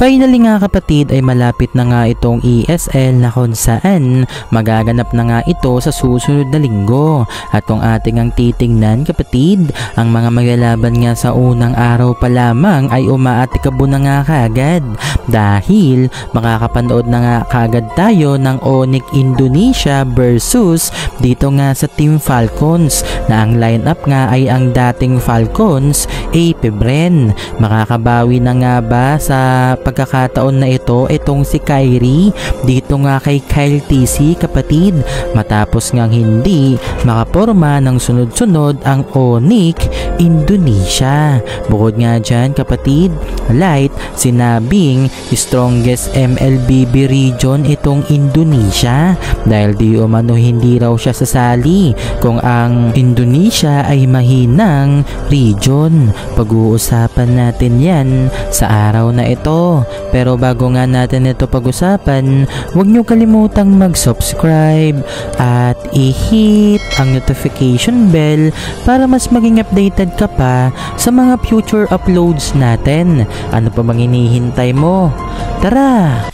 Finally nga kapatid ay malapit na nga itong ESL na kung saan magaganap na nga ito sa susunod na linggo. At kung ating ang titingnan kapatid, ang mga maglalaban nga sa unang araw pa lamang ay umaatikabo na nga kagad dahil makakapanood na nga kagad tayo ng Onyx Indonesia versus dito nga sa Team Falcons na ang lineup nga ay ang dating Falcons AP Bren. Makakabawi na nga ba sa pagkakataon na itong si Kyrie dito nga kay Kyle TC kapatid, matapos ngang hindi makaporma ng sunod-sunod ang Onyx Indonesia. Bukod nga dyan kapatid, Light sinabing strongest MLBB region itong Indonesia dahil di umano hindi raw siya sasali kung ang Indonesia ay mahinang region. Pag-uusapan natin yan sa araw na ito. Pero bago nga natin ito pag-usapan, huwag nyo kalimutang mag-subscribe at i-hit ang notification bell para mas maging updated ka pa sa mga future uploads natin. Ano pa bang hinihintay mo? Tara!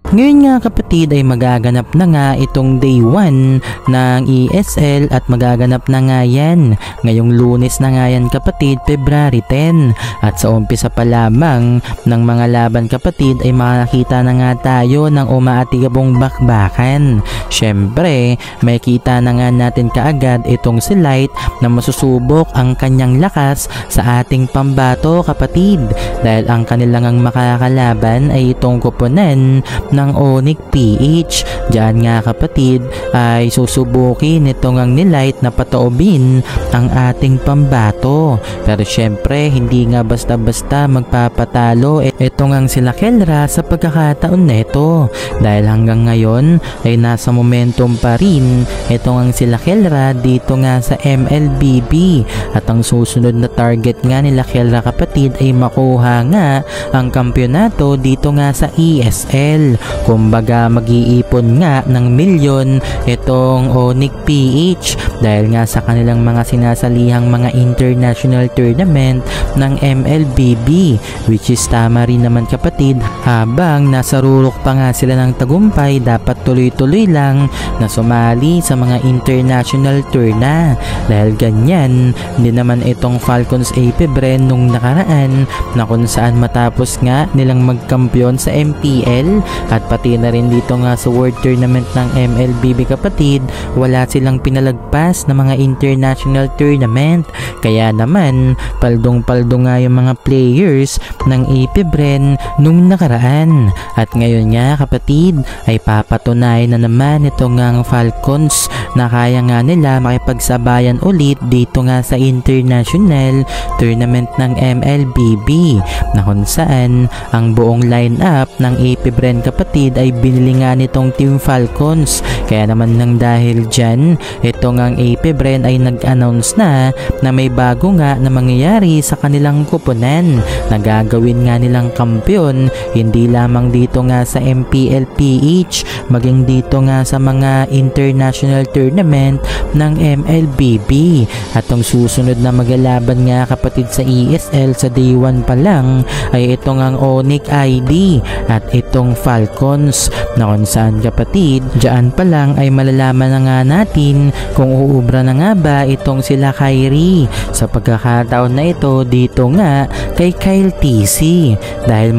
Ngayon nga kapatid ay magaganap na nga itong day 1 ng ESL at magaganap na nga yan ngayong Lunes na nga yan kapatid, February 10. At sa umpisa pa lamang ng mga laban kapatid ay makakita na nga tayo ng umaatigabong bakbakan. Syempre may kita na nga natin kaagad itong si Light na masusubok ang kanyang lakas sa ating pambato kapatid dahil ang kanilang ang makakalaban ay itong koponan ng Onyx PH. Diyan nga kapatid ay susubukin itong ang Light na pataobin ang ating pambato. Pero syempre hindi nga basta-basta magpapatalo itong ang sila Kelra sa pagkakataon nito dahil hanggang ngayon ay nasa momentum pa rin itong ang sila Kelra dito nga sa MLBB at ang susunod na target nga nila Kelra kapatid ay makuha nga ang kampyonato dito nga sa ESL. Kumbaga mag-iipon nga ng milyon itong Onyx PH dahil nga sa kanilang mga sinasalihang mga international tournament ng MLBB, which is tama rin naman kapatid. Habang nasa rurok pa nga sila ng tagumpay, dapat tuloy-tuloy lang na sumali sa mga international tourna dahil ganyan din naman itong Falcons AP Bren nung nakaraan na kung saan matapos nga nilang magkampiyon sa MPL at pati na rin dito nga sa World Tournament ng MLBB kapatid, wala silang pinalagpas na mga international tournament. Kaya naman paldong-paldo nga yung mga players ng AP Bren nung nakaraan. At ngayon nga kapatid ay papatunayan na naman itong nga Falcons na kaya nga nila makipagsabayan ulit dito nga sa international tournament ng MLBB na kung saan ang buong lineup ng AP Bren kapatid ay binili nga nitong Team Falcons. Kaya naman nang dahil dyan, itong ang AP Bren ay nag-announce na may bago nga na mangyayari sa kanilang kuponan na gagawin nga nilang kampyon hindi lamang dito nga sa MPL PH maging dito nga sa mga international tournament ng MLBB. At ang susunod na maglalaban nga kapatid sa ESL sa day 1 pa lang ay itong ang Onyx ID at itong Falcons na kung saan kapatid dyan pa lang ay malalaman na nga natin kung uubra na nga ba itong sila Kyrie sa pagkakataon na ito dito nga kay Kyle TC dahil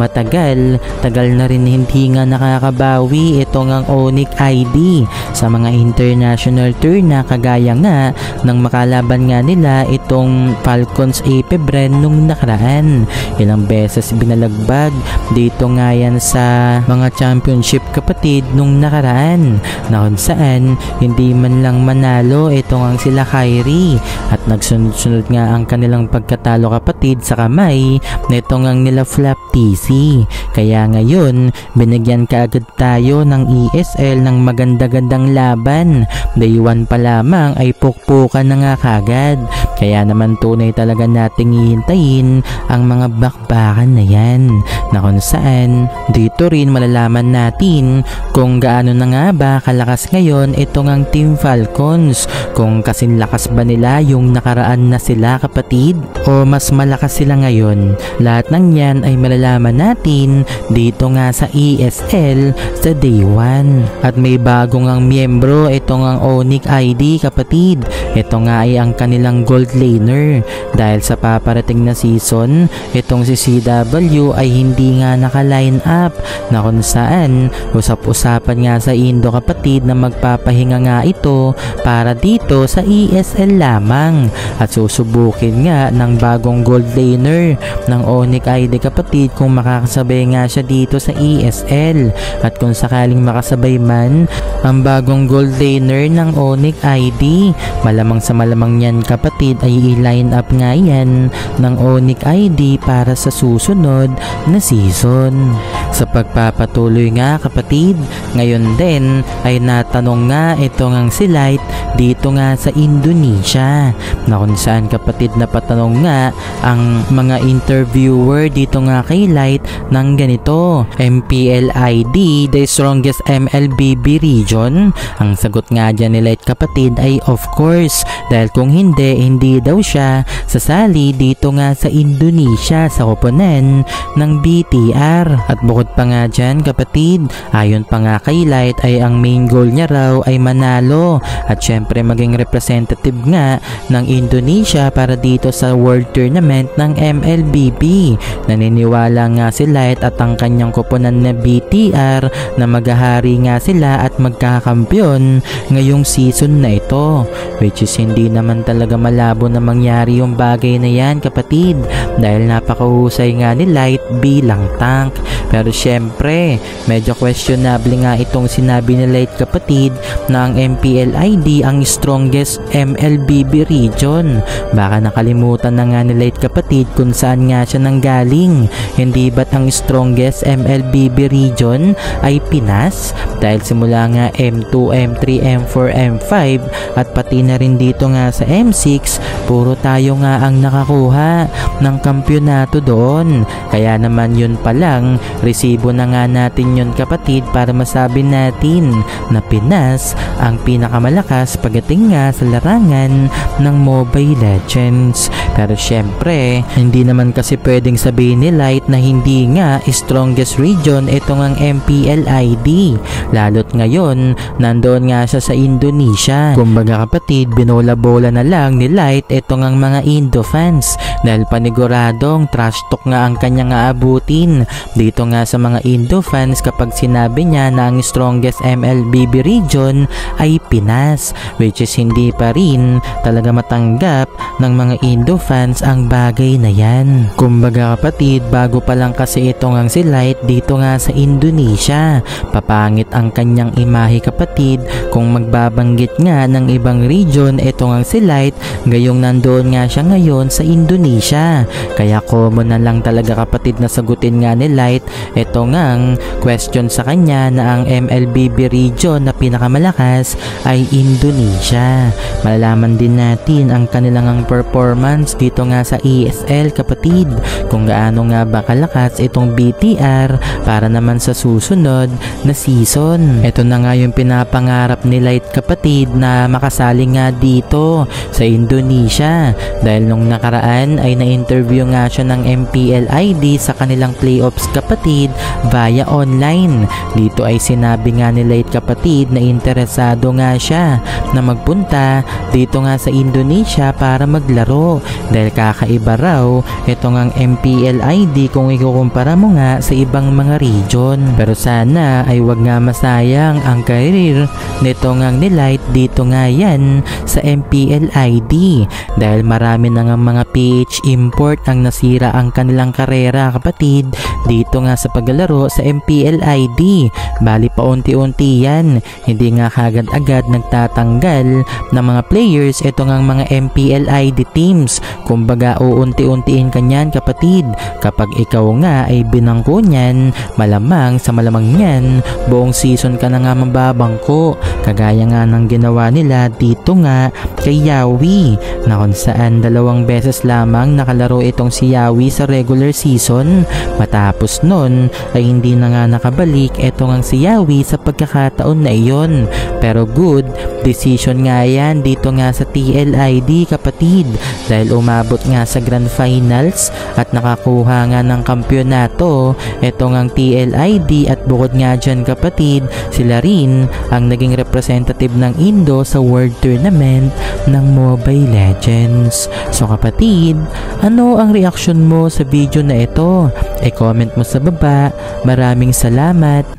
tagal na rin hindi nga nakakabawi itong ang Onyx ID sa mga international tour na kagaya nga ng makalaban nga nila itong Falcons AP Bren nung nakaraan. Ilang beses binalagbag dito nga yan sa mga championship kapatid nung nakaraan na na kung saan hindi man lang manalo ito ang sila Kyrie at nagsunod-sunod nga ang kanilang pagkatalo kapatid sa kamay na ito ang nila Flap TC. Kaya ngayon binigyan kaagad tayo ng ESL ng maganda-gandang laban. Day 1 pa lamang ay pukpukan na nga kagad. Kaya naman tunay talaga nating hihintayin ang mga bakbakan na yan na kung saan dito rin malalaman natin kung gaano na nga ba kalakas ngayon itong ang Team Falcons, kung kasing lakas ba nila yung nakaraan na sila kapatid o mas malakas sila ngayon. Lahat ng yan ay malalaman natin dito nga sa ESL sa Day 1. At may bagong ang miyembro itong ang Onyx ID kapatid. Ito nga ay ang kanilang gold laner dahil sa paparating na season itong si CW ay hindi nga naka-line up na kung saan usap-usapan nga sa Indo kapatid na magpapahinga nga ito para dito sa ESL lamang at susubukin nga ng bagong gold laner ng Onyx ID kapatid kung makakasabay nga siya dito sa ESL. At kung sakaling makasabay man ang bagong gold laner ng Onyx ID, malamang sa malamang yan kapatid ay i-line up nga yan ng Onyx ID para sa susunod na season. Sa pagpapatuloy nga kapatid, ngayon din ay natanong nga ito ngang si Light dito nga sa Indonesia na kung saan kapatid napatanong nga ang mga interviewer dito nga kay Light ng ganito: MPL ID the strongest MLBB region? Ang sagot nga dyan ni Light kapatid ay of course, dahil kung hindi daw siya sasali dito nga sa Indonesia sa koponan ng BTR. At bukod pa nga dyan kapatid, ayon pa nga kay Light ay ang main goal niya raw ay manalo at syempre maging representative nga ng Indonesia para dito sa World Tournament ng MLBB. Naniniwala nga si Light at ang kanyang koponan na BTR na maghahari nga sila at magkakampyon ngayong season na ito, which is hindi naman talaga malabo na mangyari yung bagay na yan kapatid dahil napakahusay nga ni Light bilang tank. Pero syempre medyo questionable nga itong sinabi ni Light kapatid na ang MPL ID ang strongest MLBB region. Baka nakalimutan na nga ni Light kapatid kung saan nga siya nanggaling. Hindi ba't ang strongest MLBB region ay Pinas? Dahil simula nga M2, M3, M4, M5 at pati na rin dito nga sa M6, puro tayo nga ang nakakuha ng kampyonato doon. Kaya naman yun pa lang, resibo na nga natin yun kapatid para masabi natin na Pinas ang pinakamalakas pagdating nga sa larangan ng Mobile Legends. Pero syempre, hindi naman kasi pwedeng sabihin ni Light na hindi nga strongest region itong ang MPL ID. Lalo't ngayon, nandoon nga siya sa Indonesia. Kumbaga kapatid, binola-bola na lang ni Light itong ang mga Indo fans dahil paniguradong trash talk nga ang kanyang aabutin dito nga sa mga Indo fans kapag sinabi niya na ang strongest MLBB region ay Pinas, which is hindi pa rin talaga matanggap ng mga Indo fans ang bagay na yan. Kumbaga kapatid, bago pa lang kasi itong ang si Light dito nga sa Indonesia, papangit ang kanyang imahe kapatid kung magbabanggit nga ng ibang region itong ang si Light gayong nandoon nga siya ngayon sa Indonesia. Kaya common na lang talaga kapatid na sagutin nga ni Light ito ngang question sa kanya na ang MLBB region na pinakamalakas ay Indonesia. Malalaman din natin ang kanilang performance dito nga sa ESL kapatid, kung gaano nga ba kalakas itong BTR para naman sa susunod na season. Ito na nga yung pinapangarap ni Light kapatid na makasali nga dito sa Indonesia dahil nung nakaraan ay na-interview nga siya ng MPL ID sa kanilang playoffs kapatid via online. Dito ay sinabi nga ni Light kapatid na interesado nga siya na magpunta dito nga sa Indonesia Indonesia para maglaro dahil kakaiba raw itong ang MPL ID kung ikukumpara mo nga sa ibang mga region. Pero sana ay wag nga masayang ang career nito ngang nilight dito nga yan sa MPL ID dahil marami na nga mga PH import ang nasira ang kanilang karera kapatid dito nga sa paglalaro sa MPL ID. Bali paunti-unti yan, hindi nga agad-agad nagtatanggal ng mga players ito ngang mga MPL ID teams. Kumbaga uunti-untiin kanyan kapatid. Kapag ikaw nga ay binangko niyan, malamang sa malamang niyan buong season ka na nga mababangko, kagaya nga ng ginawa nila dito nga kay Yawi na kung saan 2 beses lamang nakalaro itong si Yawi sa regular season. Matapos nun ay hindi na nga nakabalik itong ang si Yawi sa pagkakataon na iyon. Pero good decision nga yan dito nga sa TLID kapatid dahil umabot nga sa Grand Finals at nakakuha nga ng kampyonato itong ang TLID at bukod nga dyan kapatid, sila rin ang naging representative ng Indo sa World Tournament ng Mobile Legends. So kapatid, ano ang reaksyon mo sa video na ito? I-comment mo sa baba. Maraming salamat.